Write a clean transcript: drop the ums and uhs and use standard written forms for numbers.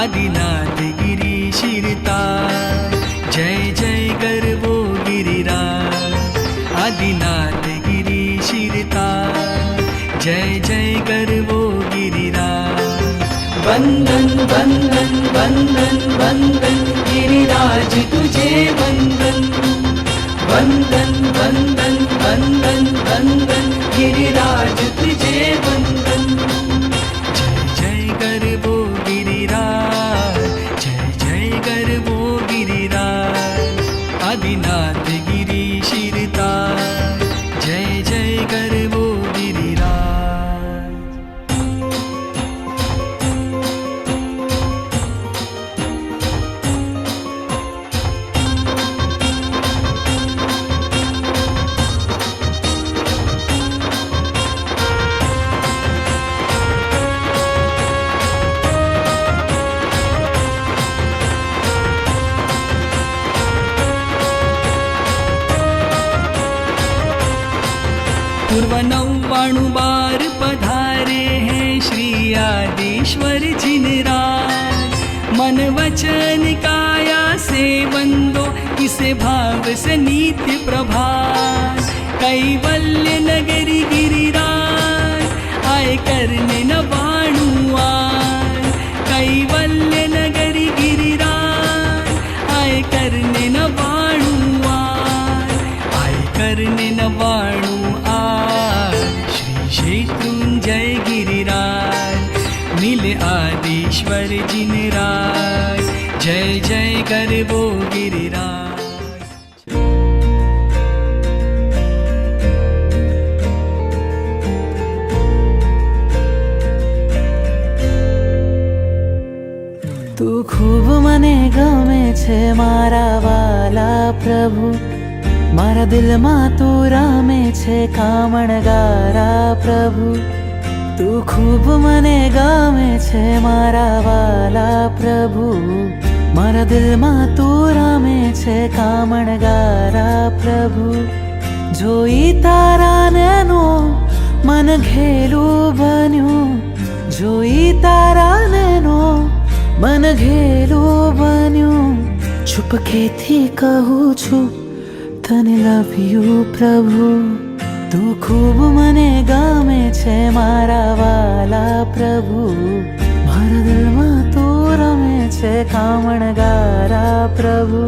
आदिनाथ गिरी शिरता जय जय कर वो गिरिराज आदिनाथ गिरी शिरता जय जय कर वो गिरिराज वंदन वंदन वंदन वंदन गिरिराज तुझे वंदन वंदन वंदन वंदन वंदन गिरिराज तुझे वंदन जय जय कर वो गिरिराज जय जय कर वो गिरिराज आदिनाथ गिरी शिरता जय जय कर वो गिरिराज पूर्व 99 बार पधारे हैं श्री आदिश्वर जिनराज मन वचन काया से वंदो इसे भाव से नित्य प्रभात कैवल्य नगरी गिरिराज आए करने न वाणुआन कैवल्य नगरी गिरिराज आए करने न वाणुआन आए करने न वाणु शत्रुंजय गिरिराज मिले आदिश्वर जिनराज जय जय कर वो गिरिराज तू खूब मने गमे छे मारा वाला प्रभु मारा दिल मा तू रामे छे कामणगारा प्रभु तू खूब मने गमे छे मारा वाला प्रभु मारा दिल मा तू रामे छे कामणगारा प्रभु जोई तारा नेनो मन घेलू बन्यू जोई तारा नेनो मन घेलू बन्यू चुपके थी कहूँ छू तने लव यू प्रभु तू खूब मने गमे छे मारा वाला प्रभु मारा दिल मा तू रमे छे कामणगारा प्रभु।